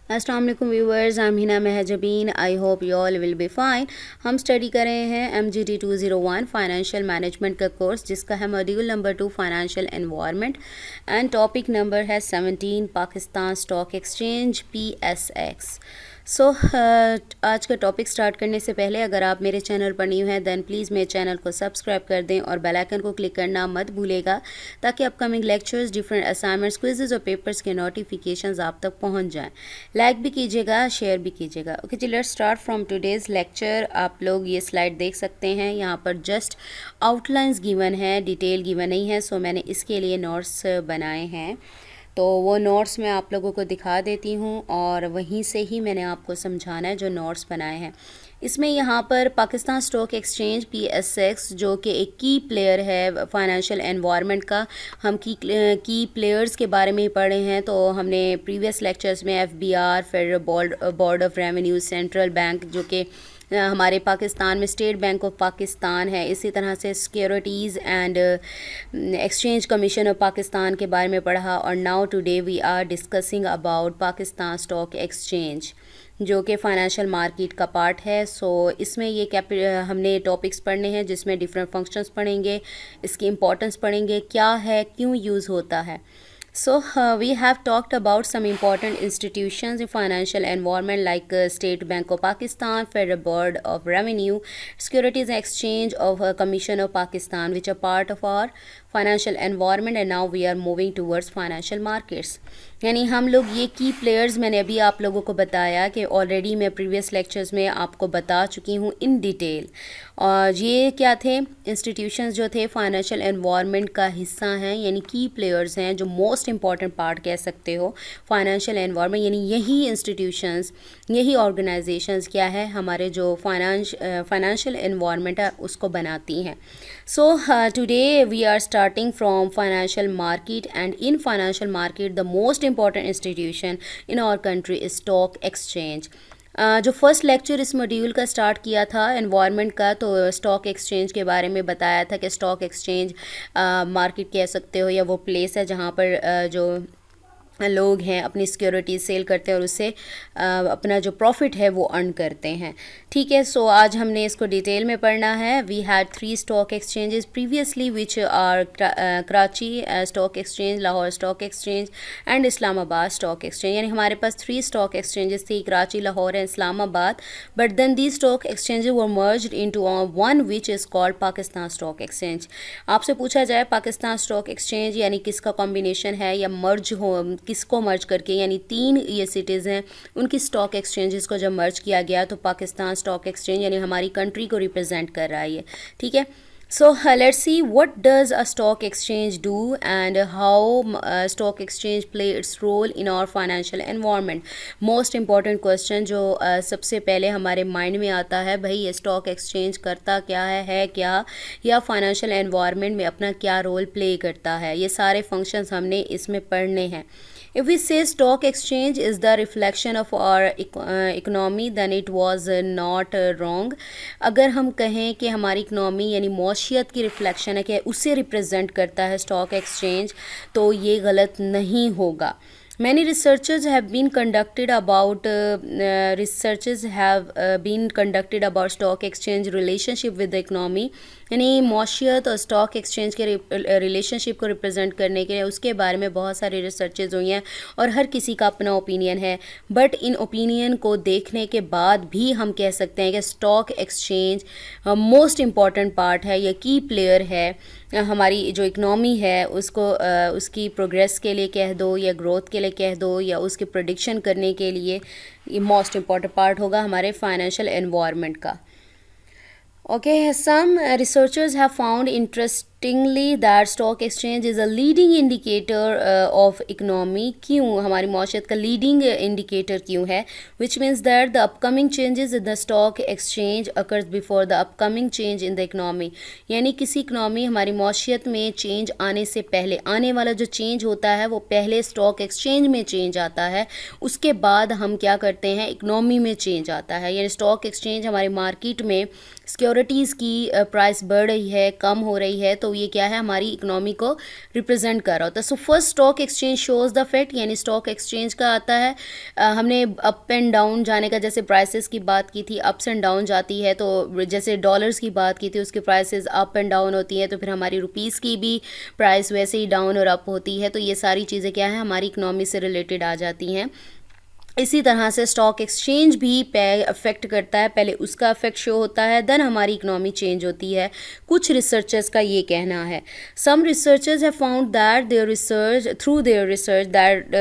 अस्सलाम वालेकुम viewers, I am Hina Mahjabeen. I hope you all will be fine. हम study कर रहे हैं MGT 201 फाइनेंशियल मैनेजमेंट का कोर्स, जिसका है module number 2 financial environment and topic number है 17 पाकिस्तान स्टॉक एक्सचेंज PSX। आज का टॉपिक स्टार्ट करने से पहले अगर आप मेरे चैनल पर न्यू हैं देन प्लीज़ मेरे चैनल को सब्सक्राइब कर दें और बेल आइकन को क्लिक करना मत भूलेगा, ताकि upcoming lectures, different assignments, quizzes और पेपर्स के नोटिफिकेशंस आप तक पहुंच जाएं। लाइक भी कीजिएगा, शेयर भी कीजिएगा। ओके जी, let's start from today's lecture. आप लोग ये स्लाइड देख सकते हैं, यहाँ पर जस्ट आउटलाइंस गिवन है, डिटेल गिवन नहीं है। सो मैंने इसके लिए नोट्स बनाए हैं, तो वो नोट्स मैं आप लोगों को दिखा देती हूँ और वहीं से ही मैंने आपको समझाना है जो नोट्स बनाए हैं। इसमें यहाँ पर पाकिस्तान स्टॉक एक्सचेंज PSX जो कि एक की प्लेयर है फाइनेंशियल एनवायरनमेंट का, हम की प्लेयर्स के बारे में ही पढ़े हैं। तो हमने प्रीवियस लेक्चर्स में FBR, federal board of revenue, central bank जो कि हमारे पाकिस्तान में स्टेट बैंक ऑफ पाकिस्तान है, इसी तरह से securities and exchange commission of Pakistan के बारे में पढ़ा। और now today we are discussing about Pakistan stock exchange जो कि फाइनेंशियल मार्केट का पार्ट है। सो इसमें ये हमने टॉपिक्स पढ़ने हैं, जिसमें डिफरेंट फंक्शंस पढ़ेंगे, इसकी इंपॉर्टेंस पढ़ेंगे, क्या है, क्यों यूज़ होता है। So we have talked about some important institutions in financial environment like State Bank of Pakistan, Federal Board of Revenue, Securities and Exchange of Commission of Pakistan, which are part of our financial environment, and now we are moving towards financial markets. यानी हम लोग ये की players मैंने अभी आप लोगों को बताया कि ऑलरेडी मैं प्रीवियस लेक्चर्स में आपको बता चुकी हूँ इन डिटेल। और ये क्या थे, इंस्टीट्यूशंस जो थे फाइनेंशियल एनवायरनमेंट का हिस्सा हैं, यानी की प्लेयर्स हैं, जो मोस्ट इंपॉर्टेंट पार्ट कह सकते हो फाइनेंशियल एनवायरनमेंट। यानी यही इंस्टीट्यूशंस, यही ऑर्गेनाइजेशंस क्या है, हमारे जो फाइनेंशियल एनवायरनमेंट है उसको बनाती हैं। So today we are starting from financial market, and in financial market the most important institution in our country is stock exchange. जो फर्स्ट लेक्चर इस मॉड्यूल का स्टार्ट किया था एनवायरनमेंट का, तो स्टॉक एक्सचेंज के बारे में बताया था कि स्टॉक एक्सचेंज मार्केट कह सकते हो, या वो प्लेस है जहाँ पर जो लोग हैं अपनी सिक्योरिटी सेल करते हैं और उससे अपना जो प्रॉफिट है वो अर्न करते हैं। ठीक है, सो आज हमने इसको डिटेल में पढ़ना है। We had 3 stock exchanges previously which are Karachi stock exchange, Lahore stock exchange and Islamabad stock exchange. यानी हमारे पास 3 स्टॉक एक्सचेंजेस थी, Karachi, Lahore and Islamabad. But then these stock exchanges were merged into one which is called Pakistan stock exchange. आपसे पूछा जाए Pakistan stock exchange यानी किसका combination है या मर्ज हो, किसको मर्ज करके, यानी 3 ये सिटीज़ हैं उनकी स्टॉक एक्सचेंजेस को जब मर्ज किया गया तो पाकिस्तान स्टॉक एक्सचेंज यानी हमारी कंट्री को रिप्रेजेंट कर रहा है ये। ठीक है, so let's see what does a stock exchange do and how stock exchange play its role in our financial environment. Most important question जो सबसे पहले हमारे माइंड में आता है, भाई ये स्टॉक एक्सचेंज करता क्या है क्या, या फाइनेंशियल एनवायरनमेंट में अपना क्या रोल प्ले करता है। ये सारे फंक्शंस हमने इसमें पढ़ने हैं। If we say stock exchange is the reflection of our economy, then it was not wrong. अगर हम कहें कि हमारी इकनॉमी यानी मौशियत की रिफ्लेक्शन है, कि उसे रिप्रेजेंट करता है स्टॉक एक्सचेंज, तो ये गलत नहीं होगा। Many researches have been conducted about stock exchange relationship with the economy. यानी मौशियत और स्टॉक एक्सचेंज के रिलेशनशिप को रिप्रेजेंट करने के उसके बारे में बहुत सारी रिसर्चेज हुई हैं और हर किसी का अपना ओपिनियन है। बट इन ओपिनियन को देखने के बाद भी हम कह सकते हैं कि stock exchange most important part है, या की प्लेयर है हमारी जो इकनॉमी है उसको उसकी प्रोग्रेस के लिए कह दो, या ग्रोथ के लिए कह दो, या उसकी प्रेडिक्शन करने के लिए ये मोस्ट इम्पॉर्टेंट पार्ट होगा हमारे फाइनेंशियल एनवायरनमेंट का। Okay, some researchers have found interestingly that stock exchange is a leading indicator of economy. क्यों हमारी मौशियत का leading indicator क्यों है? Which means that the upcoming changes in the stock exchange occurs before the upcoming change in the economy. यानी किसी economy हमारी मौशियत में change आने से पहले, आने वाला जो चेंज होता है वो पहले स्टॉक एक्सचेंज में चेंज आता है, उसके बाद हम क्या करते हैं, इकनॉमी में चेंज आता है। यानी स्टॉक एक्सचेंज हमारी मार्केट में सिक्योरिटीज़ की प्राइस बढ़ रही है, कम हो रही है, तो ये क्या है, हमारी इकोनॉमी को रिप्रेजेंट कर रहा होता है। So first stock exchange shows the fact, यानी स्टॉक एक्सचेंज का आता है, हमने अप एंड डाउन जाने का, जैसे प्राइसेस की बात की थी, अप्स एंड डाउन जाती है, तो जैसे डॉलर्स की बात की थी उसकी प्राइसेस अप एंड डाउन होती है, तो फिर हमारी रुपीज़ की भी प्राइस वैसे ही डाउन और अप होती है। तो ये सारी चीज़ें क्या है, हमारी इकोनॉमी से रिलेटेड आ जाती हैं। इसी तरह से स्टॉक एक्सचेंज भी अफेक्ट करता है, पहले उसका अफेक्ट शो होता है, देन हमारी इकोनॉमी चेंज होती है। कुछ रिसर्चर्स का ये कहना है, some researchers have found that their research that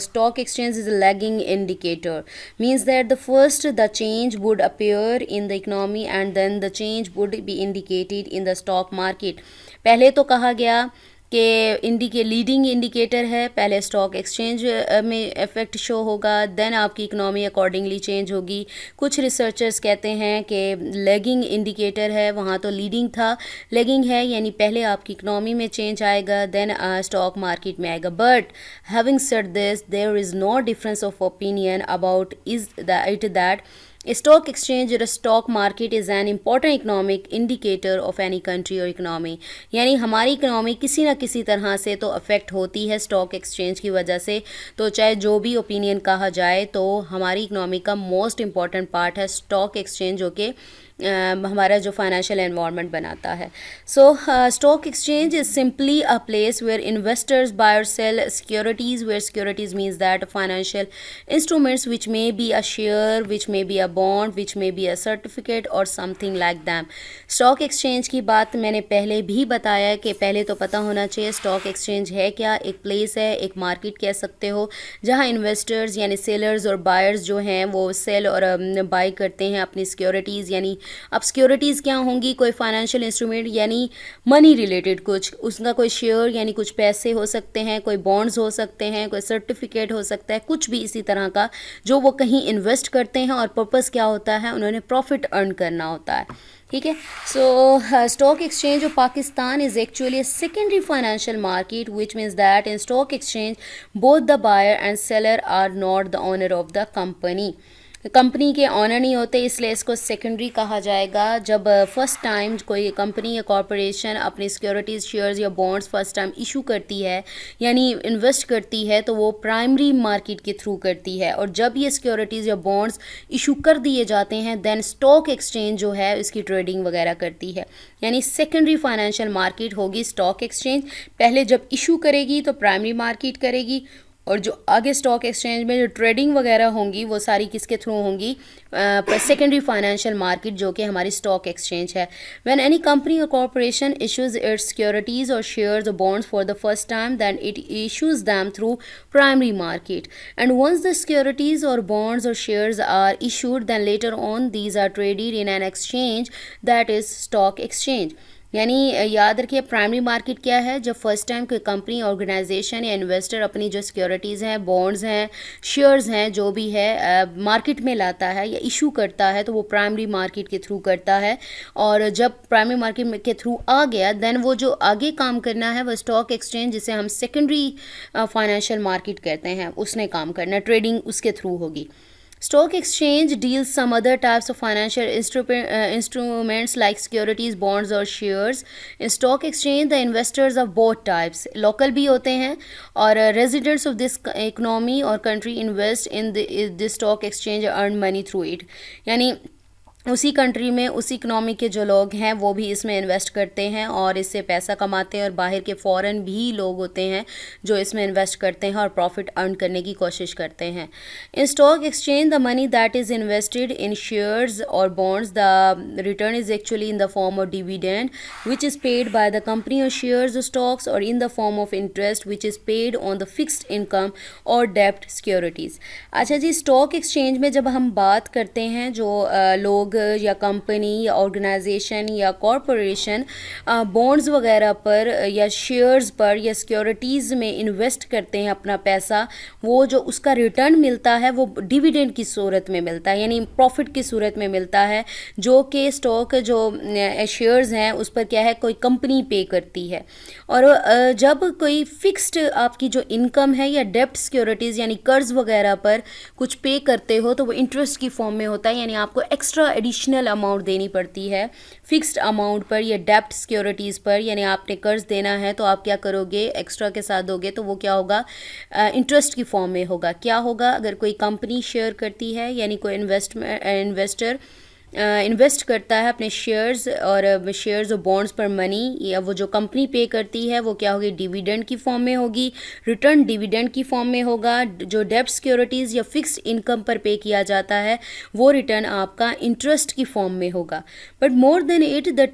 stock exchange is a lagging indicator, means that the first the change would appear in the economy and then the change would be indicated in the stock market. पहले तो कहा गया कि leading indicator है, पहले stock exchange में effect show होगा, then आपकी इकोनॉमी अकॉर्डिंगली चेंज होगी। कुछ रिसर्चर्स कहते हैं कि लैगिंग इंडिकेटर है, वहाँ तो लीडिंग था, लैगिंग है यानी पहले आपकी इकोनॉमी में चेंज आएगा, देन स्टॉक मार्केट में आएगा। But having said this, there is no difference of opinion about is it that stock exchange or a stock market is an important economic indicator of any country or economy, यानी हमारी economy किसी ना किसी तरह से तो affect होती है स्टॉक एक्सचेंज की वजह से। तो चाहे जो भी ओपिनियन कहा जाए, तो हमारी इकोनॉमी का मोस्ट इम्पॉर्टेंट पार्ट है स्टॉक एक्सचेंज, जो कि हमारा जो फाइनेंशियल एनवायरनमेंट बनाता है। So stock exchange is simply a place where investors buy और sell securities, where securities means that financial instruments which may be a share, which may be a bond, which may be a certificate और something like them. Stock exchange की बात मैंने पहले भी बताया कि पहले तो पता होना चाहिए स्टॉक एक्सचेंज है क्या। एक प्लेस है, एक मार्केट कह सकते हो, जहाँ इन्वेस्टर्स यानी सेलर्स और बायर्स जो हैं वो सेल और बाय करते हैं अपनी सिक्योरिटीज़। यानी अब सिक्योरिटीज़ क्या होंगी, कोई फाइनेंशियल इंस्ट्रूमेंट यानी मनी रिलेटेड कुछ, उसका कोई शेयर यानी कुछ पैसे हो सकते हैं, कोई बॉन्ड्स हो सकते हैं, कोई सर्टिफिकेट हो सकता है, कुछ भी इसी तरह का जो वो कहीं इन्वेस्ट करते हैं और पर्पस क्या होता है, उन्होंने प्रॉफिट अर्न करना होता है। ठीक है। So stock exchange of Pakistan is actually a secondary financial market, which means that in stock exchange both the buyer and seller are not the owner of the company. Company के owner नहीं होते, इसलिए इसको सेकेंडरी कहा जाएगा। जब first time कोई company या कॉरपोरेशन अपनी सिक्योरिटीज़, शेयर्स या बॉन्ड्स फर्स्ट टाइम इशू करती है यानी इन्वेस्ट करती है, तो वो प्राइमरी मार्केट के थ्रू करती है। और जब ये सिक्योरिटीज़ या बॉन्ड्स इशू कर दिए जाते हैं, देन स्टॉक एक्सचेंज जो है इसकी ट्रेडिंग वगैरह करती है। यानी सेकेंडरी फाइनेंशियल मार्केट होगी स्टॉक एक्सचेंज। पहले जब इशू करेगी तो प्राइमरी मार्केट करेगी, और जो आगे स्टॉक एक्सचेंज में जो ट्रेडिंग वगैरह होंगी वो सारी किसके थ्रू होंगी, सेकेंडरी फाइनेंशियल मार्केट जो कि हमारी स्टॉक एक्सचेंज है। व्हेन एनी कंपनी और कॉरपोरेशन इशूज इट्स सिक्योरिटीज और शेयर्स और bonds for the first time, then it issues them through primary market, and once the securities और बॉन्ड्स और shares are issued, then later on these are traded in an exchange that is stock exchange. यानी याद रखिए primary market क्या है, जब first time कोई company, organization या इन्वेस्टर अपनी जो सिक्योरिटीज़ हैं, बॉन्ड्स हैं, शेयर्स हैं, जो भी है मार्केट में लाता है या इशू करता है, तो वो प्राइमरी मार्केट के थ्रू करता है। और जब प्राइमरी मार्केट के थ्रू आ गया, देन वो जो आगे काम करना है वो स्टॉक एक्सचेंज, जिसे हम सेकेंडरी फाइनेंशियल मार्केट कहते हैं, उसने काम करना, ट्रेडिंग उसके थ्रू होगी। Stock exchange deals some other types of financial instruments like securities, bonds or shares. In stock exchange, the investors of both types, local भी होते हैं और residents of this economy or country invest in this stock exchange earn money through it. यानी उसी country में, उसी economy के जो लोग हैं वो भी इसमें इन्वेस्ट करते हैं और इससे पैसा कमाते हैं, और बाहर के फॉरेन भी लोग होते हैं जो इसमें इन्वेस्ट करते हैं और प्रॉफिट अर्न करने की कोशिश करते हैं। In stock exchange the money that is invested in shares और bonds, the return is actually in the form of dividend which is paid by the company और शेयर्स स्टॉक्स, और in the form of interest which is paid on the fixed income और डेब्ट securities. अच्छा जी, stock exchange में जब हम बात करते हैं, जो लोग या कंपनी या ऑर्गेनाइजेशन या कॉरपोरेशन बॉन्ड्स वगैरह पर या शेयर्स पर या सिक्योरिटीज़ में इन्वेस्ट करते हैं अपना पैसा, वो जो उसका रिटर्न मिलता है वो डिविडेंड की सूरत में मिलता है, यानी प्रॉफिट की सूरत में मिलता है, जो कि स्टॉक जो शेयर्स हैं उस पर क्या है, कोई कंपनी पे करती है। और जब कोई फिक्स्ड आपकी जो इनकम है या डेब्ट सिक्योरिटीज़ यानी कर्ज वगैरह पर कुछ पे करते हो, तो वो इंटरेस्ट की फॉर्म में होता है, यानी आपको एक्स्ट्रा एडिशनल अमाउंट देनी पड़ती है फिक्स्ड अमाउंट पर या डेप्ट सिक्योरिटीज़ पर, यानी आपने कर्ज देना है तो आप क्या करोगे, एक्स्ट्रा के साथ दोगे तो वो क्या होगा, इंटरेस्ट की फॉर्म में होगा। क्या होगा, अगर कोई कंपनी शेयर करती है यानी कोई इन्वेस्टर इन्वेस्ट करता है अपने शेयर्स और बॉन्ड्स पर मनी, या वो जो कंपनी पे करती है वो क्या होगी, डिविडेंड की फॉर्म में होगी, रिटर्न डिविडेंड की फॉर्म में होगा। जो डेब्ट सिक्योरिटीज़ या फिक्स्ड इनकम पर पे किया जाता है वो रिटर्न आपका इंटरेस्ट की फॉर्म में होगा। But more than it, the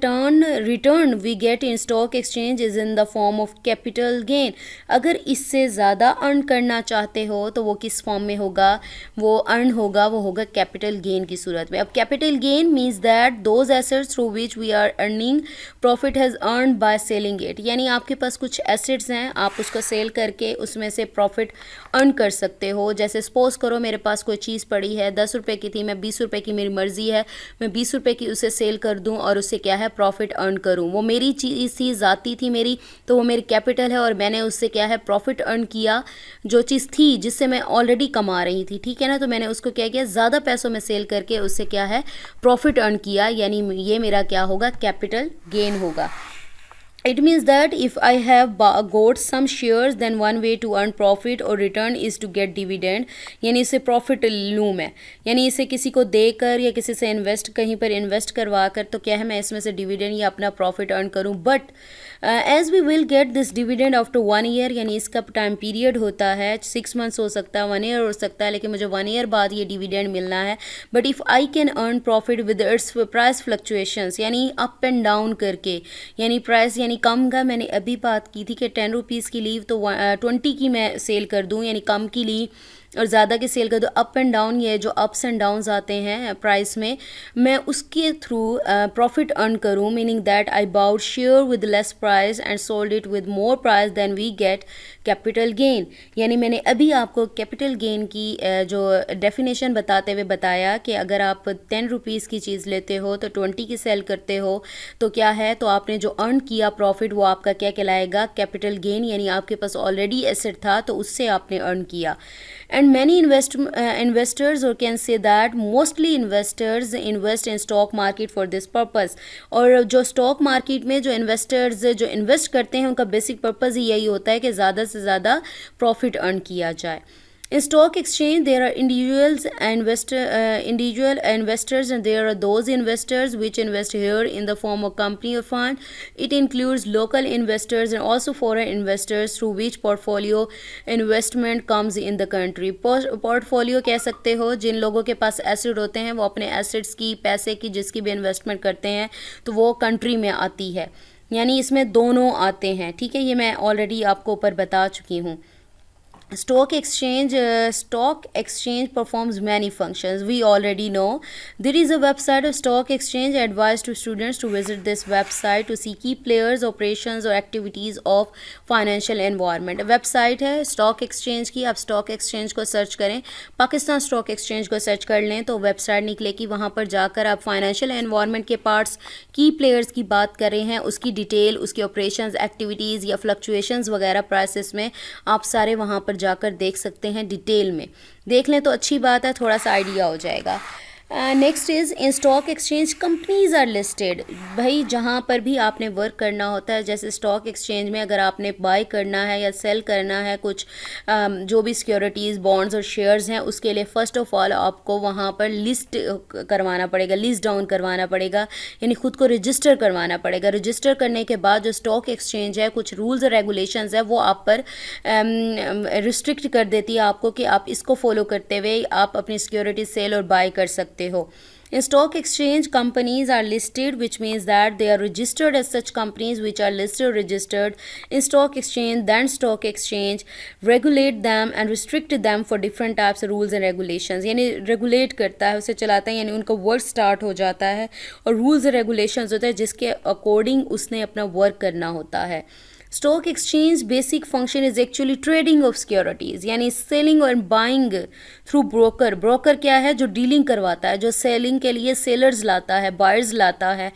return we get in stock exchange is in the form of capital gain. अगर इससे ज़्यादा अर्न करना चाहते हो तो वो किस फॉर्म में होगा, वो अर्न होगा, वो होगा कैपिटल गेन की सूरत में। अब capital gain means that those assets through which we are earning profit has earn by selling it, यानी आपके पास कुछ एसेट्स हैं, आप उसको सेल करके उसमें से प्रॉफिट अर्न कर सकते हो। जैसे सपोज करो मेरे पास कोई चीज़ पड़ी है 10 रुपये की थी, मैं 20 रुपये की मेरी मर्ज़ी है, मैं 20 रुपये की उसे सेल कर दूं और उससे क्या है प्रॉफिट अर्न करूं। वो मेरी चीज़ थी, ज़ाती थी मेरी, तो वो मेरी कैपिटल है और मैंने उससे क्या है प्रॉफिट अर्न किया। जो चीज़ थी जिससे मैं ऑलरेडी कमा रही थी, ठीक है ना, तो मैंने उसको क्या किया, ज़्यादा पैसों में सेल करके उससे क्या है प्रॉफिट अर्न किया, यानी ये मेरा क्या होगा, कैपिटल गेन होगा। It means that if I have got some shares, then one way to earn profit or return is to get dividend, यानी इसे प्रॉफिट लूँ मैं, यानी इसे किसी को देकर या किसी से इन्वेस्ट कहीं पर इन्वेस्ट करवा कर तो क्या है मैं इसमें से डिविडेंड या अपना प्रॉफिट अर्न करूँ। But as we will get this dividend after 1 year, यानी इसका टाइम पीरियड होता है 6 मंथ्स हो सकता है, 1 ईयर हो सकता है, लेकिन मुझे 1 ईयर बाद ये डिविडेंड मिलना है। But if I can earn profit with its price fluctuations, यानी अप एंड डाउन करके, यानी प्राइस यानी कम का मैंने अभी बात की थी कि 10 रुपीज़ की लीव तो 20 की मैं सेल कर दूँ, यानी कम की ली और ज़्यादा की सेल कर दो। अप एंड डाउन, ये जो अप्स एंड डाउन्स आते हैं प्राइस में, मैं उसके थ्रू प्रॉफिट अर्न करूँ, meaning that I bought share with less price and sold it with more price then we get capital gain. यानी मैंने अभी आपको कैपिटल गेन की जो डेफिनेशन बताते हुए बताया कि अगर आप 10 रुपीज़ की चीज़ लेते हो तो 20 की सेल करते हो तो क्या है, तो आपने जो अर्न किया प्रॉफिट वो आपका क्या कहलाएगा, कैपिटल गेन, यानी आपके पास ऑलरेडी एसेट था तो उससे आपने अर्न किया। And many investors or can say that mostly investors invest in stock market for this purpose। और जो स्टॉक मार्केट में जो इन्वेस्टर्स जो इन्वेस्ट करते हैं उनका बेसिक पर्पज़ ही यही होता है कि ज़्यादा से ज़्यादा प्रॉफिट अर्न किया जाए। In stock exchange, there are individual investors, and there are those investors which invest here in the form of company or fund. It includes local investors and also foreign investors through which portfolio investment comes in the country. Portfolio कह सकते हो जिन लोगों के पास asset होते हैं, वो अपने assets की, पैसे की, जिसकी भी इन्वेस्टमेंट करते हैं तो वो कंट्री में आती है, यानी इसमें दोनों आते हैं। ठीक है, ये मैं ऑलरेडी आपको ऊपर बता चुकी हूँ। Stock exchange performs many functions. We already know there is a website of stock exchange. Advised to students to visit this website to see key players, operations और activities of financial environment. Website है stock exchange की, आप stock exchange को search करें, Pakistan stock exchange को search कर लें तो वेबसाइट निकलेगी। वहाँ पर जाकर आप फाइनेंशियल एनवायरनमेंट के पार्ट्स, की प्लेयर्स की बात कर रहे हैं, उसकी डिटेल, उसकी ऑपरेशंस, एक्टिविटीज़ या फ्लक्चुएशंस वगैरह प्राइसेस में आप सारे वहाँ पर जाकर देख सकते हैं। डिटेल में देख लें तो अच्छी बात है, थोड़ा सा आइडिया हो जाएगा। Next is in stock exchange companies are listed. भाई जहाँ पर भी आपने वर्क करना होता है, जैसे स्टॉक एक्सचेंज में अगर आपने बाय करना है या सेल करना है कुछ जो भी सिक्योरिटीज़, बॉन्ड्स और शेयर्स हैं, उसके लिए फ़र्स्ट ऑफ ऑल आपको वहाँ पर लिस्ट करवाना पड़ेगा, लिस्ट डाउन करवाना पड़ेगा, यानी ख़ुद को रजिस्टर करवाना पड़ेगा। रजिस्टर करने के बाद जो स्टॉक एक्सचेंज है, कुछ रूल्स और रेगुलेशंस है, वो आप पर रिस्ट्रिक्ट कर देती है आपको कि आप इसको फॉलो करते हुए आप अपनी सिक्योरिटी सेल और बाय कर सकते हो। In stock exchange, companies are listed, which means that they are registered as such companies which are listed or registered in stock exchange. Then stock exchange regulate them and restrict them for different types of rules and regulations. यानी regulate करता है, उसे चलाता है, यानी उनका work start हो जाता है और rules and regulations होता है जिसके according उसने अपना work करना होता है। Stock exchange basic function is actually trading of securities, यानी सेलिंग और बाइंग थ्रू ब्रोकर। ब्रोकर क्या है, जो डीलिंग करवाता है, जो सेलिंग के लिए सेलर्स लाता है, बायर्स लाता है।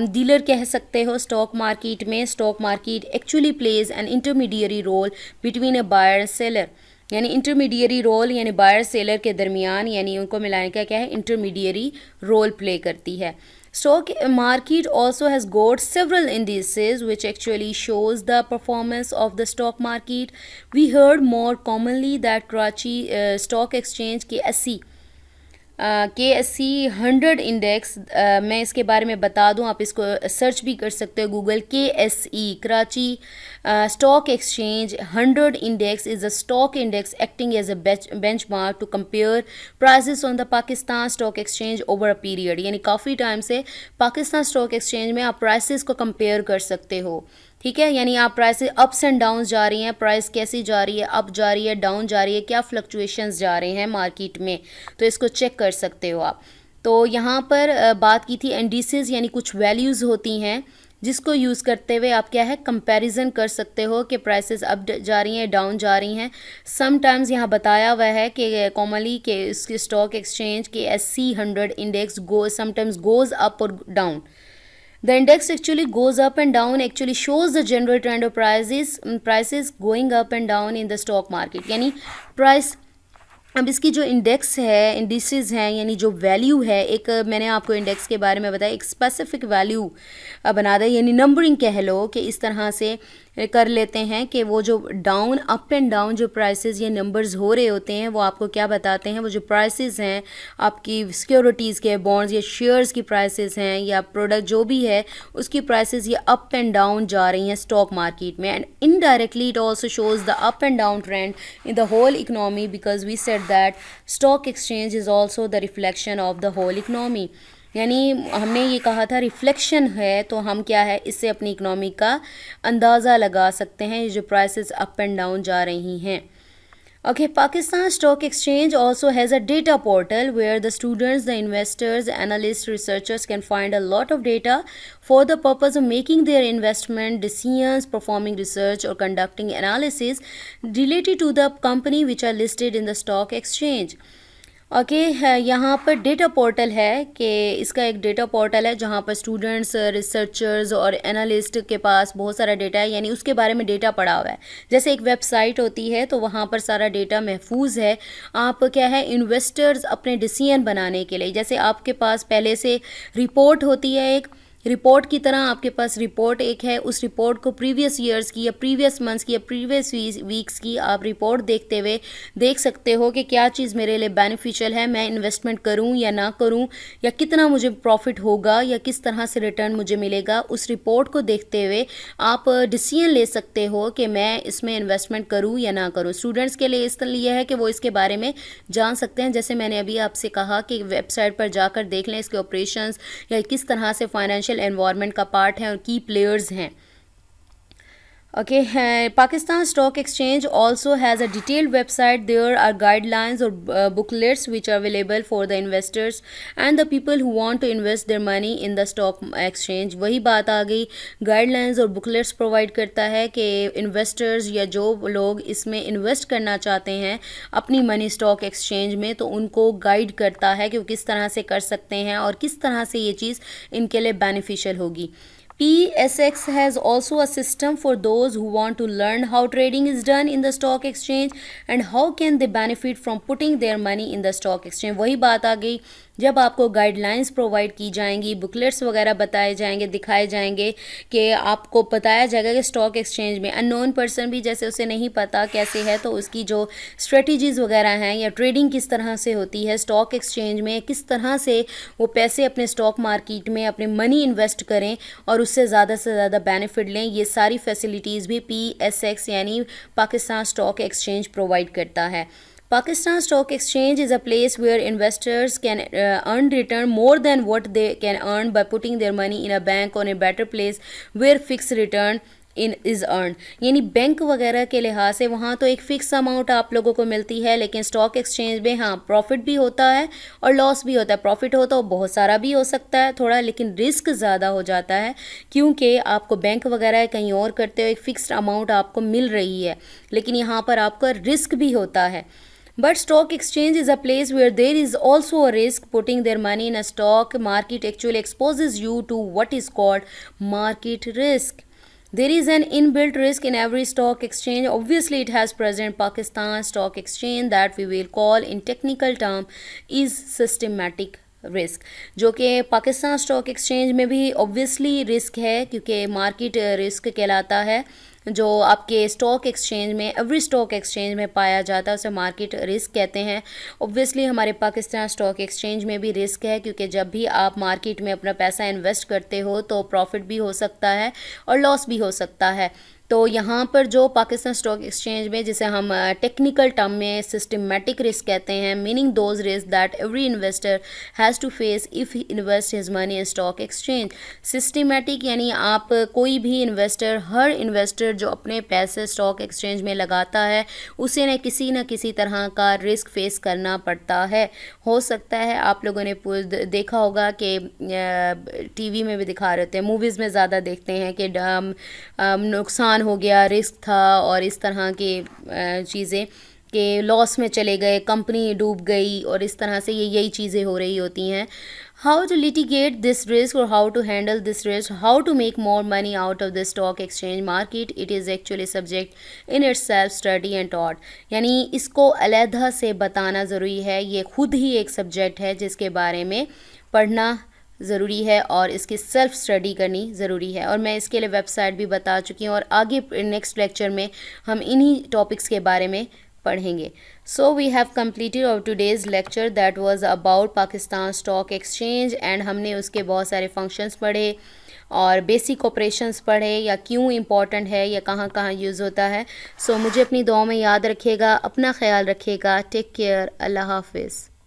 डीलर कह सकते हो स्टॉक मार्केट में। Stock market actually plays an intermediary role between a buyer and seller. यानी इंटरमीडियरी रोल, यानी बायर सेलर के दरमियान, यानी उनको मिलाने का क्या है, इंटरमीडियरी रोल प्ले करती है. Stock market also has got several indices which actually shows the performance of the stock market. We heard more commonly that Karachi Stock Exchange KSE KSE 100 index, मैं इसके बारे में बता दूं, आप इसको सर्च भी कर सकते हो Google. KSE Karachi stock exchange 100 index is a stock index acting as a benchmark to compare prices on the Pakistan stock exchange over a period. यानी काफ़ी टाइम से पाकिस्तान स्टॉक एक्सचेंज में आप प्राइसेस को कंपेयर कर सकते हो. ठीक है, यानी आप प्राइस अप्स एंड डाउन जा रही हैं, प्राइस कैसी जा रही है, अप जा रही है, डाउन जा रही है, क्या फ्लक्चुएशंस जा रहे हैं मार्केट में, तो इसको चेक कर सकते हो आप. तो यहाँ पर बात की थी इंडिसेस, यानी कुछ वैल्यूज़ होती हैं जिसको यूज़ करते हुए आप क्या है, कंपैरिजन कर सकते हो कि प्राइसेस अप जा रही हैं, डाउन जा रही हैं. समटाइम्स यहाँ बताया हुआ है कि कॉमनली के इसके स्टॉक एक्सचेंज के SC 100 index sometimes goes up और down. The index actually goes up and down, actually shows the general trend of prices going up and down in the stock market. यानी price, अब इसकी जो index है, indices हैं, यानी जो value है, एक मैंने आपको इंडेक्स के बारे में बताया, एक स्पेसिफिक वैल्यू बना दें, यानी नंबरिंग कह लो कि इस तरह से कर लेते हैं कि वो जो डाउन अप एंड डाउन जो प्राइसेस ये नंबर्स हो रहे होते हैं वो आपको क्या बताते हैं, वो जो प्राइसेस हैं आपकी सिक्योरिटीज़ के, बॉन्ड्स या शेयर्स की प्राइसेस हैं या प्रोडक्ट जो भी है उसकी प्राइसेस ये अप एंड डाउन जा रही हैं स्टॉक मार्केट में. And indirectly it also shows the up and down trend in the whole economy because we said that stock exchange is also the reflection of the whole economy. यानी हमने ये कहा था reflection है, तो हम क्या है इससे अपनी इकनॉमी का अंदाज़ा लगा सकते हैं ये जो प्राइसेस अप एंड डाउन जा रही हैं. Okay, Pakistan Stock Exchange also has a data portal where the students, the investors, analysts, researchers can find a lot of data for the purpose of making their investment decisions, performing research or conducting analysis related to the company which are listed in the stock exchange. Okay यहाँ पर data portal है कि इसका एक data portal है जहाँ पर students, researchers और एनालिस्ट के पास बहुत सारा डेटा है, यानी उसके बारे में डेटा पड़ा हुआ है. जैसे एक वेबसाइट होती है तो वहाँ पर सारा डेटा महफूज है. आप क्या है इन्वेस्टर्स अपने डिसीजन बनाने के लिए, जैसे आपके पास पहले से रिपोर्ट होती है, एक रिपोर्ट की तरह आपके पास रिपोर्ट एक है, उस रिपोर्ट को प्रीवियस ईयर्स की या प्रीवियस मंथ्स की या प्रीवियस वीक्स की आप रिपोर्ट देखते हुए देख सकते हो कि क्या चीज़ मेरे लिए बेनिफिशियल है, मैं इन्वेस्टमेंट करूं या ना करूं, या कितना मुझे प्रॉफिट होगा या किस तरह से रिटर्न मुझे मिलेगा. उस रिपोर्ट को देखते हुए आप डिसीजन ले सकते हो कि मैं इसमें इन्वेस्टमेंट करूँ या ना करूँ. स्टूडेंट्स के लिए इसलिए है कि वो इसके बारे में जान सकते हैं, जैसे मैंने अभी आपसे कहा कि वेबसाइट पर जाकर देख लें इसके ऑपरेशंस या किस तरह से फाइनेंशियल एनवायरनमेंट का पार्ट है और की प्लेयर्स हैं. Okay, Pakistan Stock Exchange also has a detailed website. There are guidelines or booklets which are available for the investors and the people who want to invest their money in the stock exchange. वही बात आ गई, guidelines और booklets provide करता है कि investors या जो लोग इसमें invest करना चाहते हैं अपनी money stock exchange में, तो उनको guide करता है कि वो किस तरह से कर सकते हैं और किस तरह से ये चीज़ इनके लिए beneficial होगी. PSX has also a system for those who want to learn how trading is done in the stock exchange and how can they benefit from putting their money in the stock exchange. वही बात आ गई, जब आपको guidelines provide की जाएंगी, booklets वगैरह बताए जाएंगे, दिखाए जाएंगे कि आपको बताया जाएगा कि स्टॉक एक्सचेंज में अननोन पर्सन भी जैसे उसे नहीं पता कैसे है, तो उसकी जो स्ट्रेटजीज़ वगैरह हैं या ट्रेडिंग किस तरह से होती है स्टॉक एक्सचेंज में, किस तरह से वो पैसे अपने स्टॉक मार्केट में अपने मनी इन्वेस्ट करें और उससे ज़्यादा से ज़्यादा बेनिफिट लें, ये सारी फैसिलिटीज़ भी PSX यानी पाकिस्तान स्टॉक एक्सचेंज प्रोवाइड करता है. Pakistan Stock Exchange is a place where investors can earn return more than what they can earn by putting their money in a bank or a better place where fixed return in is earn. यानी bank वगैरह के लिहाज से वहाँ तो एक fix amount आप लोगों को मिलती है, लेकिन स्टॉक एक्सचेंज में हाँ प्रॉफिट भी होता है और लॉस भी होता है. प्रॉफिट होता है बहुत सारा भी हो सकता है थोड़ा, लेकिन रिस्क ज़्यादा हो जाता है क्योंकि आपको बैंक वगैरह कहीं और करते हो एक फ़िक्स्ड अमाउंट आपको मिल रही है, लेकिन यहाँ पर आपका रिस्क भी होता है. But stock exchange is a place where there is also a risk. Putting their money in a stock market actually exposes you to what is called market risk. There is an inbuilt risk in every stock exchange. Obviously, it has present. Pakistan Stock Exchange, that we will call in technical term, is systematic risk, जो कि Pakistan stock exchange में भी obviously risk है, क्योंकि market risk कहलाता है जो आपके स्टॉक एक्सचेंज में, एवरी स्टॉक एक्सचेंज में पाया जाता है, उसे मार्केट रिस्क कहते हैं। ऑब्वियसली हमारे पाकिस्तान स्टॉक एक्सचेंज में भी रिस्क है, क्योंकि जब भी आप मार्केट में अपना पैसा इन्वेस्ट करते हो तो प्रॉफिट भी हो सकता है और लॉस भी हो सकता है। तो यहाँ पर जो पाकिस्तान स्टॉक एक्सचेंज में, जिसे हम टेक्निकल टर्म में सिस्टमेटिक रिस्क कहते हैं, meaning those risk that every investor has to face if he invest his money in stock exchange. Systematic यानी आप कोई भी इन्वेस्टर, हर इन्वेस्टर जो अपने पैसे स्टॉक एक्सचेंज में लगाता है, उसे न किसी तरह का रिस्क फेस करना पड़ता है। हो सकता है आप लोगों ने देखा होगा कि टीवी में भी दिखा रहे थे, मूवीज़ में ज़्यादा देखते हैं कि नुकसान हो गया, रिस्क था और इस तरह की चीज़ें कि लॉस में चले गए, कंपनी डूब गई और इस तरह से यही चीज़ें हो रही होती हैं। How to litigate this risk और how to handle this risk, how to make more money out of the stock exchange market, it is actually subject in its self study and taught. यानी इसको अलहदा से बताना ज़रूरी है, ये खुद ही एक सब्जेक्ट है जिसके बारे में पढ़ना ज़रूरी है और इसकी सेल्फ स्टडी करनी ज़रूरी है। और मैं इसके लिए वेबसाइट भी बता चुकी हूँ और आगे नेक्स्ट लेक्चर में हम इन्हीं टॉपिक्स के बारे में पढ़ेंगे। So we have completed our today's lecture that was about Pakistan stock exchange and हमने उसके बहुत सारे फंक्शंस पढ़े और बेसिक ऑपरेशंस पढ़े, या क्यों इम्पॉर्टेंट है या कहाँ कहाँ यूज़ होता है। सो मुझे अपनी दुआ में याद रखिएगा, अपना ख्याल रखिएगा। टेक केयर, अल्लाह हाफिज़।